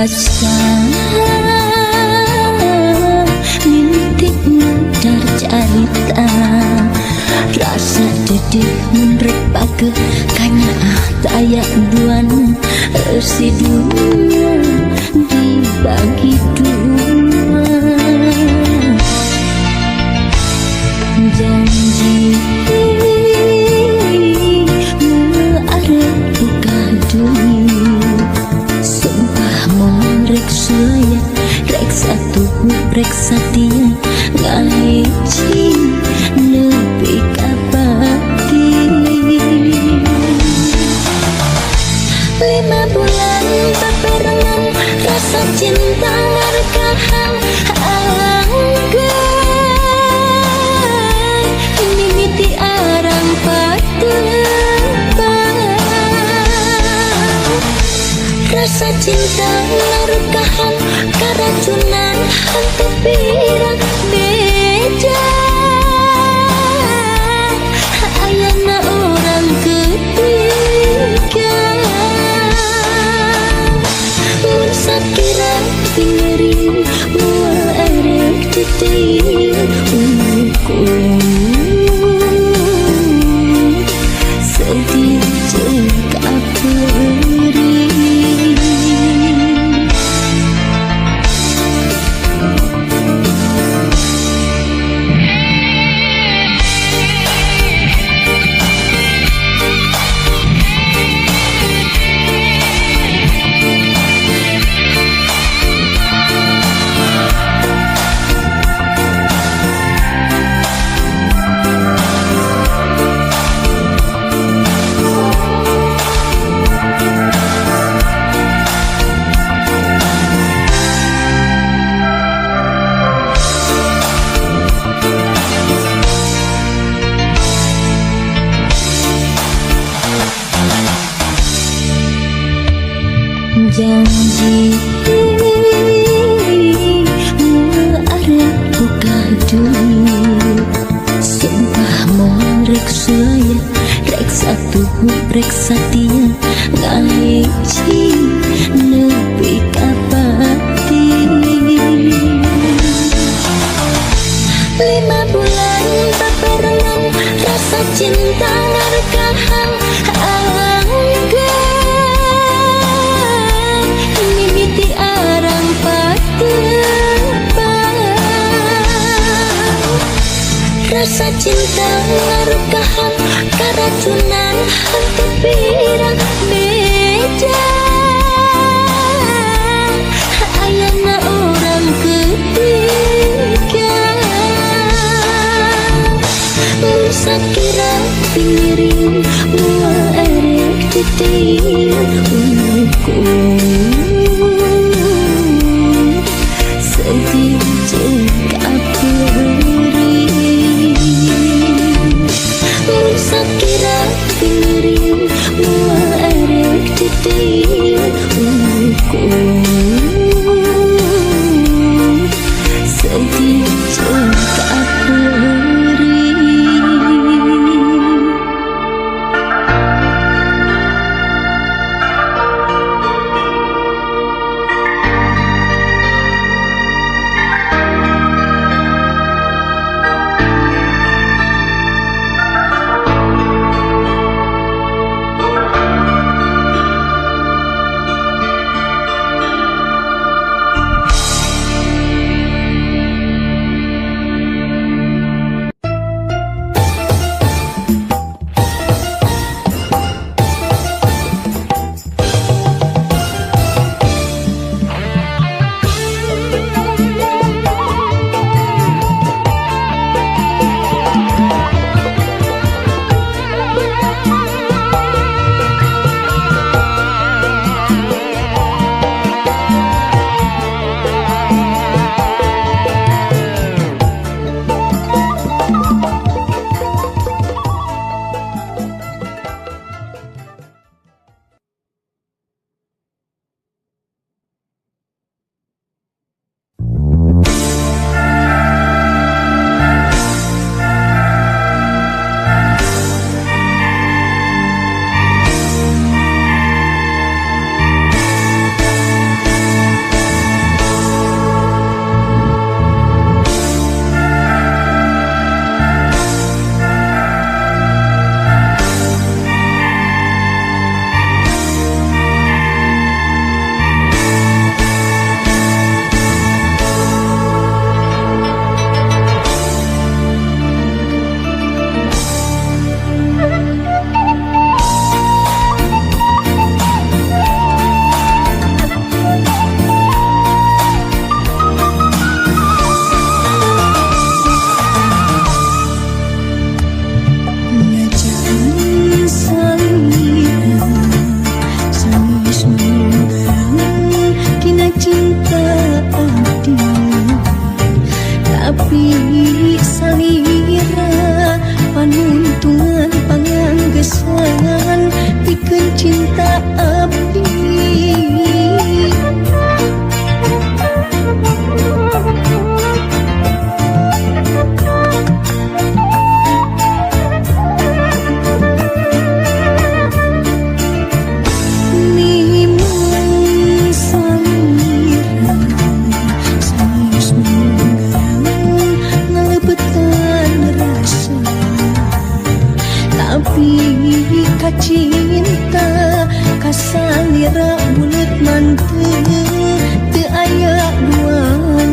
rasa mimpi mudar carita rasa dedih menrek pake kanya tayak duan si dunia dibagi dua janji arep buka dunia sumpah morek saya rek satu rek satia ngaji lebih kapati 5 bulan berbarengan rasa cinta ngargahan anggar mimiti arang patebang rasa cinta ngargahan keracunan hantu pirang beja ayana orang ketiga mun sakira pingering mual erek titir ukur sedih cek aperi janji arep buka dunia sumpah morek saya rek satu rek satia ngaji lebih kapati 5 bulan berbarengan rasa cinta ngargahan rasa cinta ngargahan keracunan hantu pirang beja ayana orang ketiga sakira pingiring mual erek titir ukur sedih cek aperi sakira pingiring mual erek titir ukur sedih cek aperi mendakan pikeun cinta abdi. Cinta kasalira bulut manteu teu aya duaan.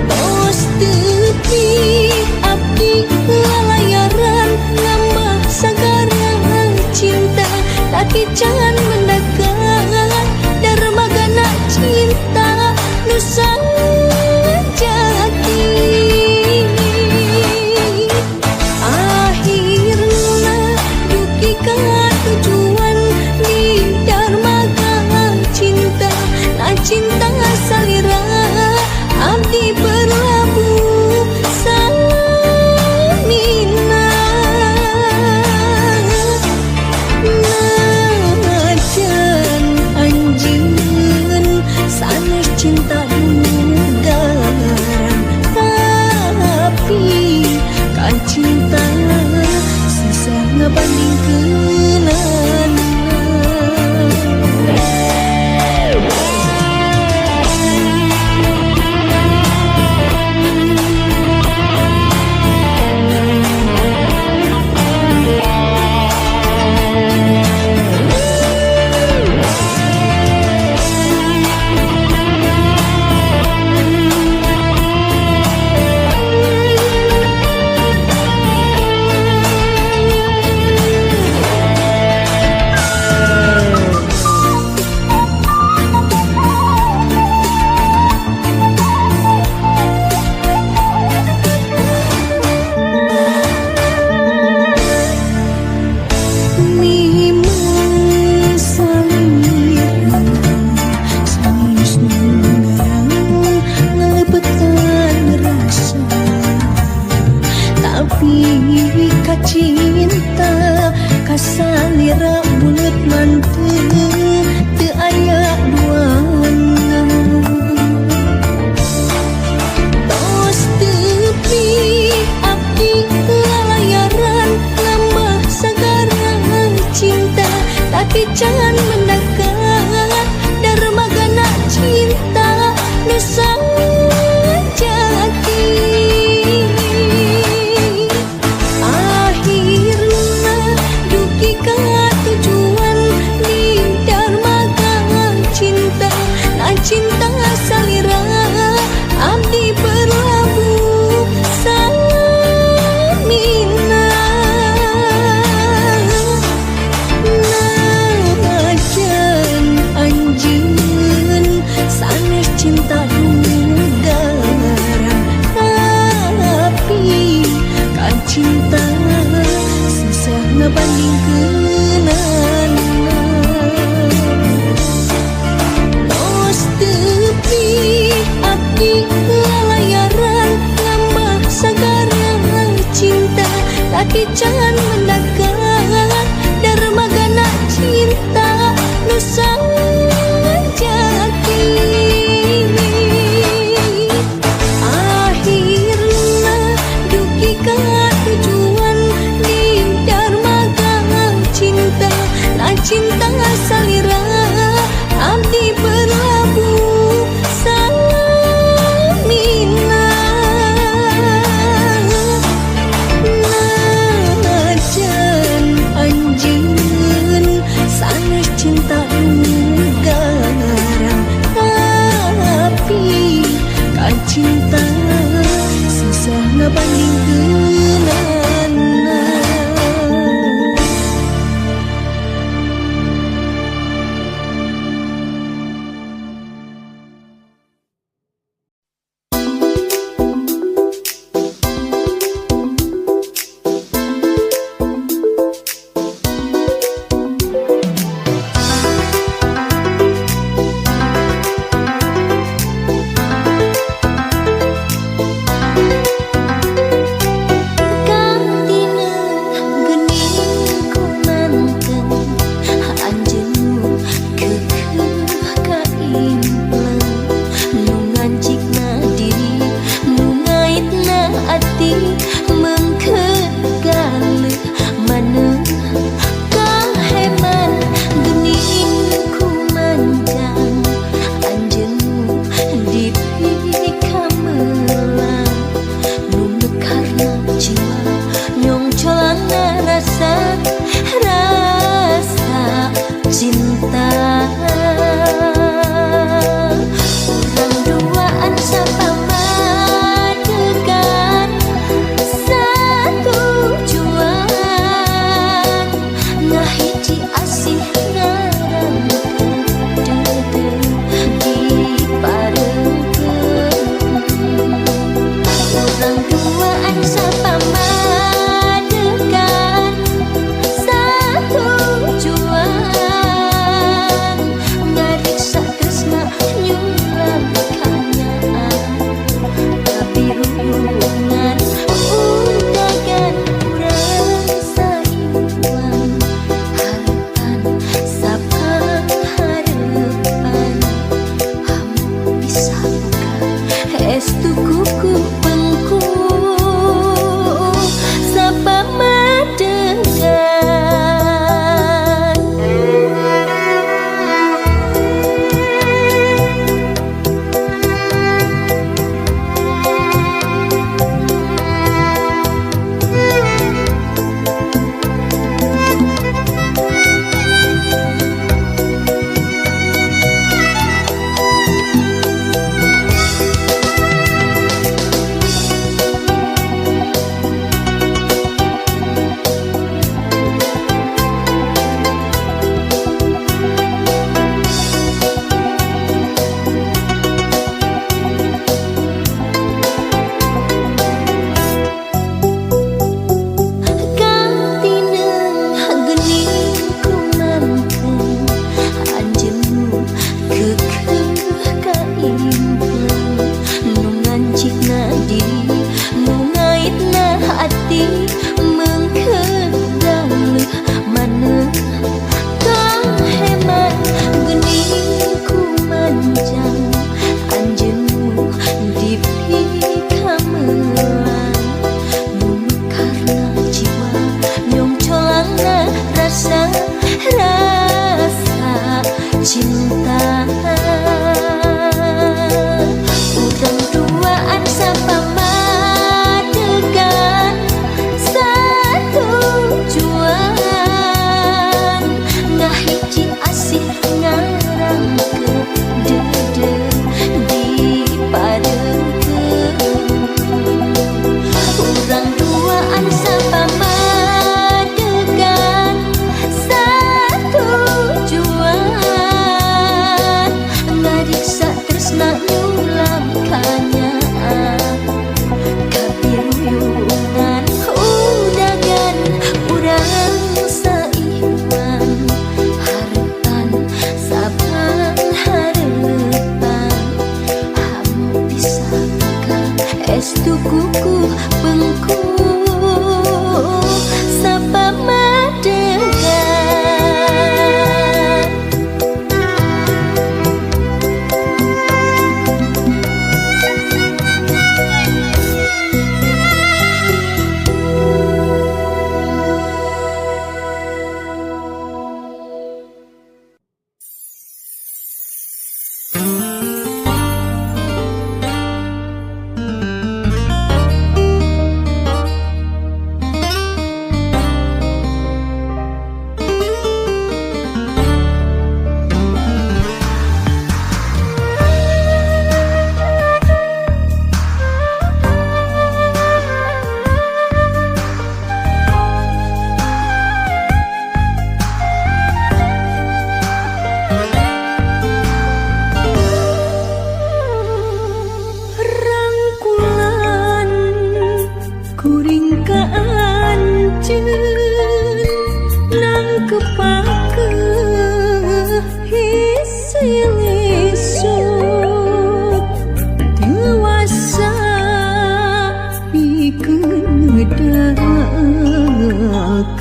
Tos tepi abdi lalayaran ngambah sagara cinta laki can mendakan darmagana cinta nu sajati. Tujuan di darmaga cinta, nah cinta salira abdi berlabuh samina. Najan anjeun sanes cinta mudaran, tapi kan cinta susah ngebandingkeun. Cinta kasalira bulut manteu teu aya duaan. Tos tepi abdi lalayaran ngambah sagara cinta laki can mendakan darmagana cinta nu sajati. Tujuan di darmaga cinta, nah cinta salira abdi berlabuh samina. Najan anjeun sanes cinta mudaran, tapi kan cinta susah ngebandingkeun. Tos tepi abdi lalayaran ngambah sagara cinta laki can mendakan darmagana cinta nu sajati. Akhirna dugi ka tujuan di darmaga cinta, nah cinta salira abdi berlabuh samina. Najan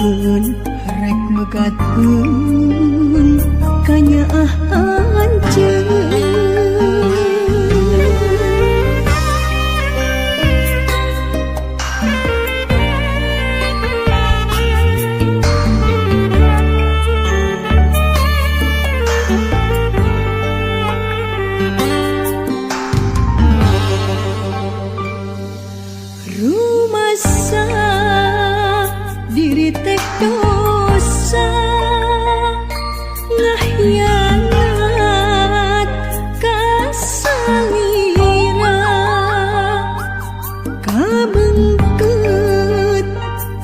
Pikeun rek megatkeun kanyaan ceun. Rumasa diri teh dosa ngahyanat ka salira kabeungkeut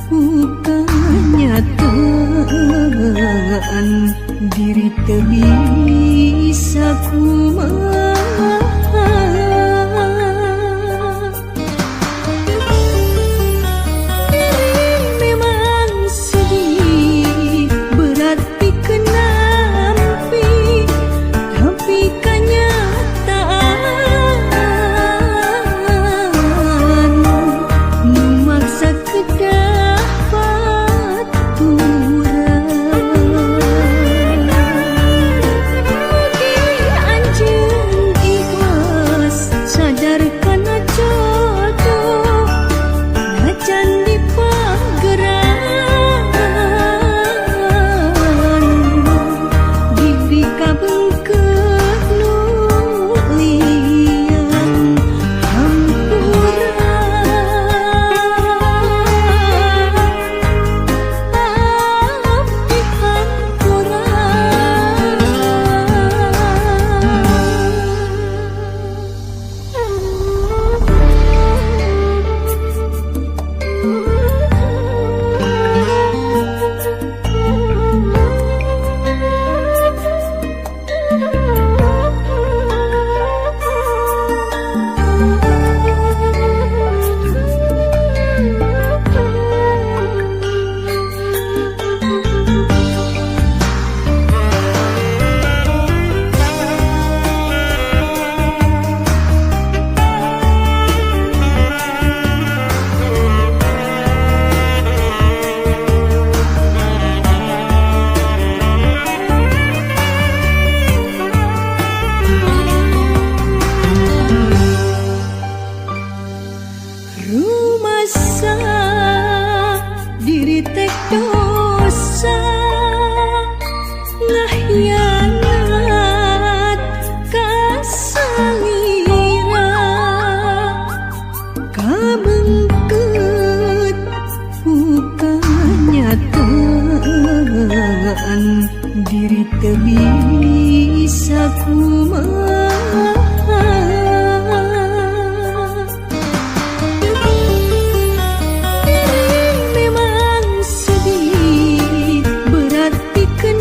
bukannya nyataan diri teu bisa kumaha. Rumasa diri teh dosa ngahyanat ka salira kabeungkeut bukannya nyataan diri teu bisa kumaha. Ikhlas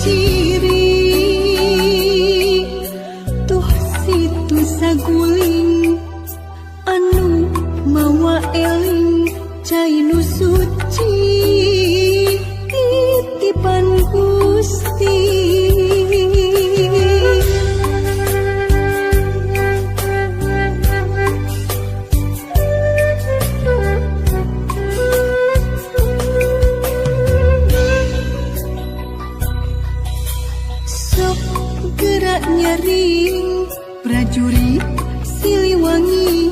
ciri tuh situ saguling anu mawa eling cai nu suci titipan Gusti. Sok gerak nyaring prajurit Siliwangi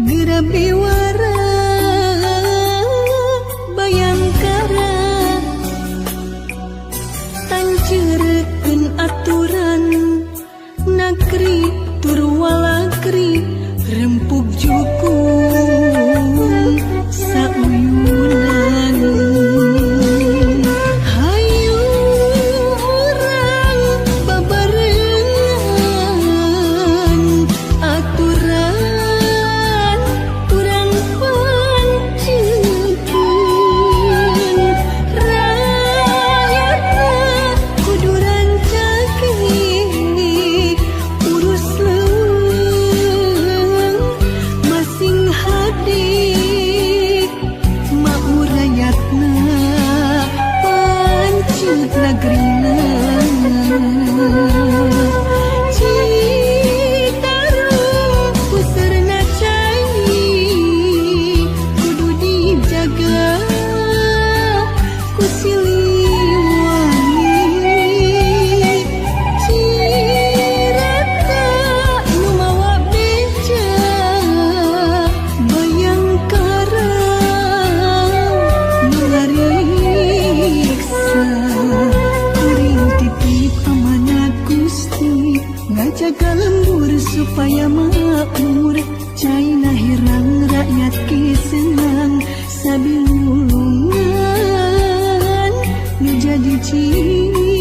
gerak bewara Bayangkara tanceurkeun aturan negeri turwalakri rempuk jukung sauyunan. Hayu urang babarengan aturan urang pancikeun rakyatna kudu rancake urus leuweung masing hadik mau rakyatna pancet nagerina. Citarum puseurna cai kudu dijaga ku Siliwangi. Cirata nu mawa beja Bayangkara nu ngariksa kuring titip amanah Gusti ngajaga lembur supaya makmur cai nahirang rakyat ki senang sabilulungan nu jadi ciri.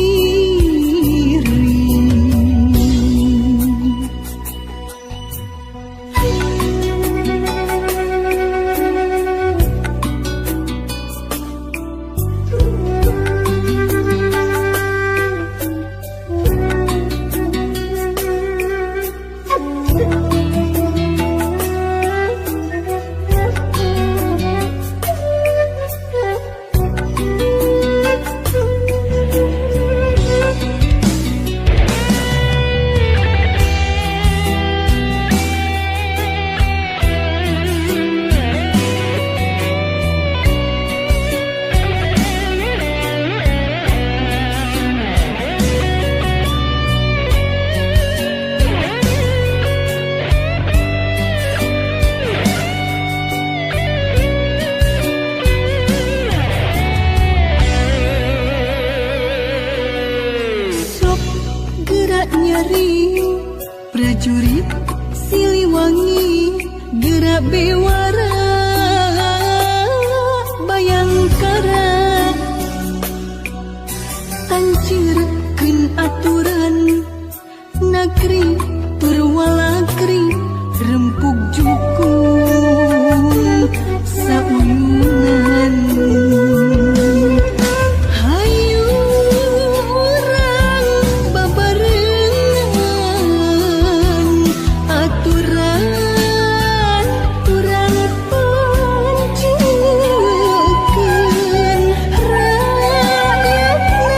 Nyaring prajurit Siliwangi gerak bewara Bayangkara tancirkeun aturan negeri turwalakri rempuk jukung sauyunan. Hayu urang babarengan aturan urang pancikeun rakyatna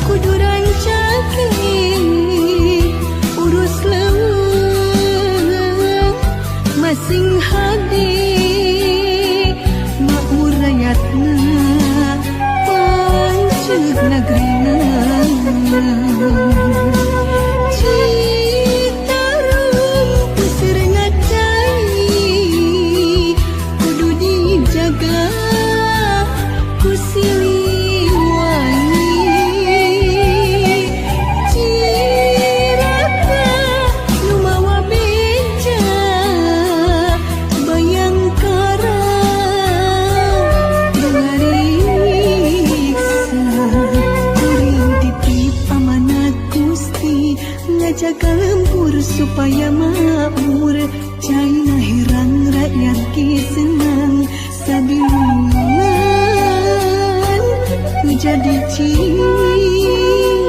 kudu rancake urus leuweung masing hadik makmur rakyatna pancet nagerina. Citarum puseurna cai kudu dijaga ku Siliwangi. Cirata nu mawa beja Bayangkara nu ngariksa kuring titip amanat Gusti ngajaga lembur supaya makmur cai nahirang rakyat ki senang sabilungan nu jadi ciri.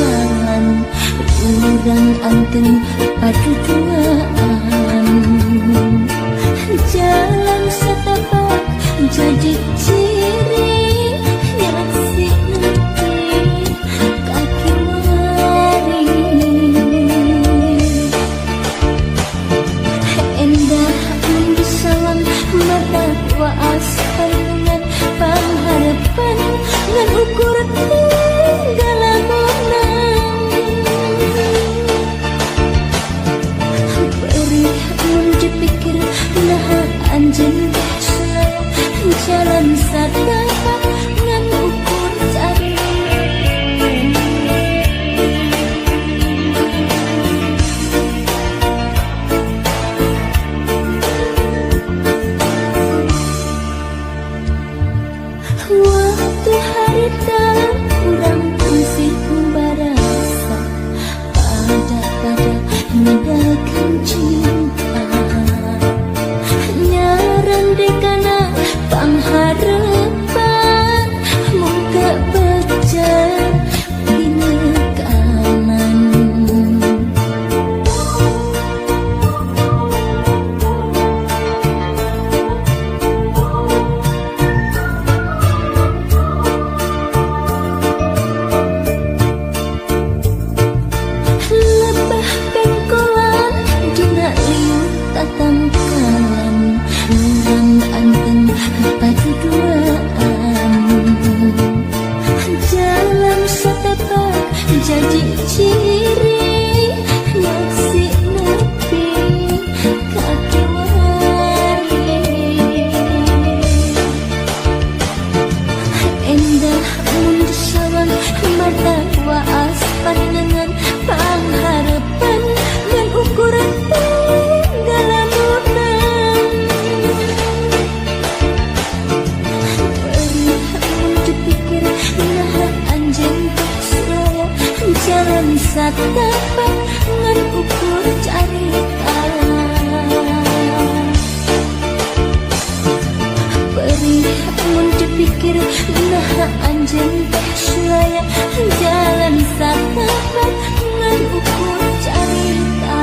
kalan urang anteng paduduaan jalan setapak jadi ciri nyaksi nanti kaki mari endah mendisawan mata waas dengan pengharapan dan ukur dalam perih menjepikir nah anjing jalan satapak ngan ukur cari waktu harita kurang masih membarasa pada ngedakan cinta nyaran dekana pengharapan muka baca pinekaman lebah pengkolan dina liu tatang kalan urang anteng paduduaan jalan setapak jadi ciri nyaksi nepi kaki wari endah mendesawan mata waas pandangan pengharapan dan ukuran dalam unang perih menjepikir nah anjing saya jalan satapak ngan ukur carita perih menjepikir nah anjing saya jalan satapak ngan ukur carita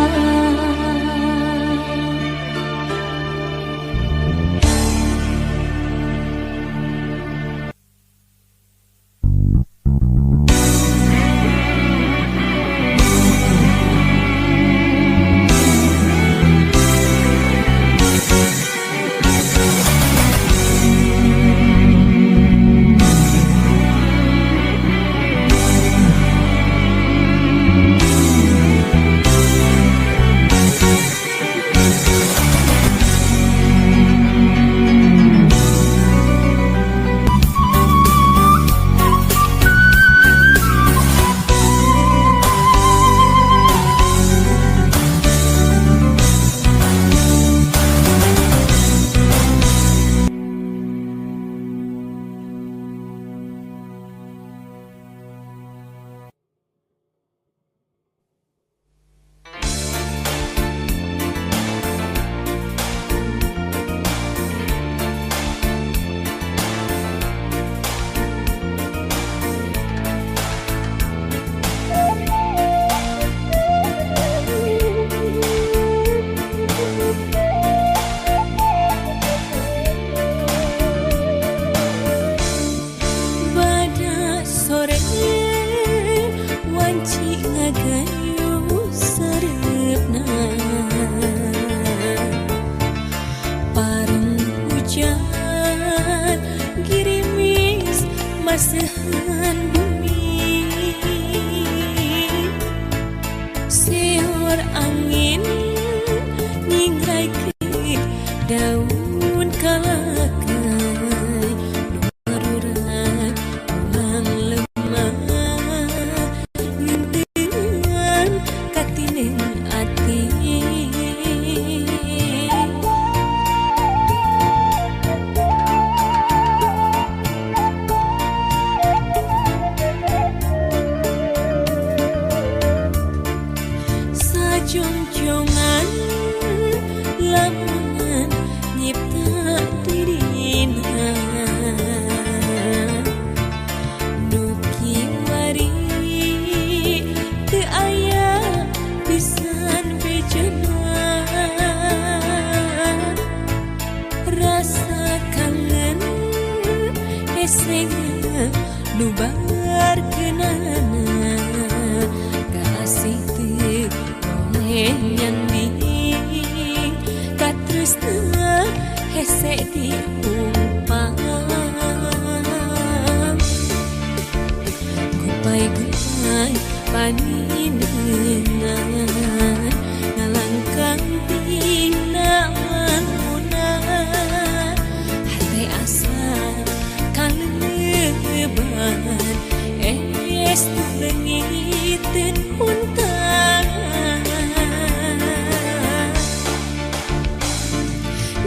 paninengan ngalangkang pinangan munah hati asa kaleban es tu lengiten untan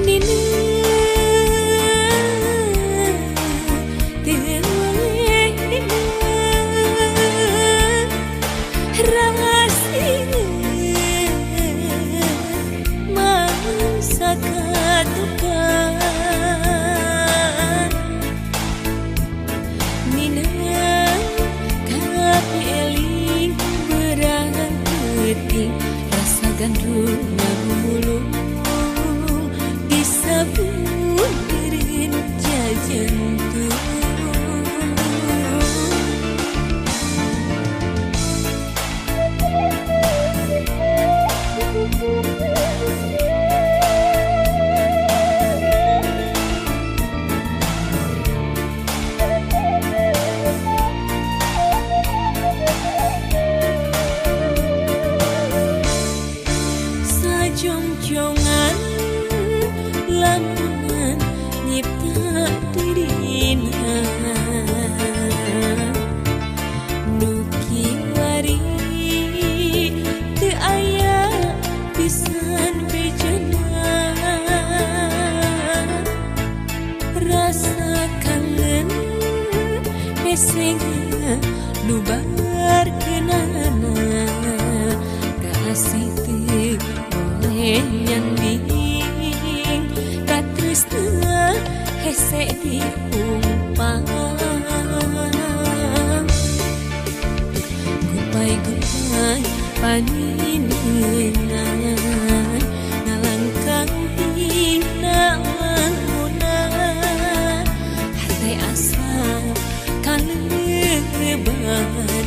nina rasa gandrung ngabulung disabun dirin jajantung jongjongan lamungan nyipta dirina nuki wari teu aya pisan bejana rasa kangen pesenga nubar kenana kasih nyanding katresna hese diumpang goodbye goodbye pani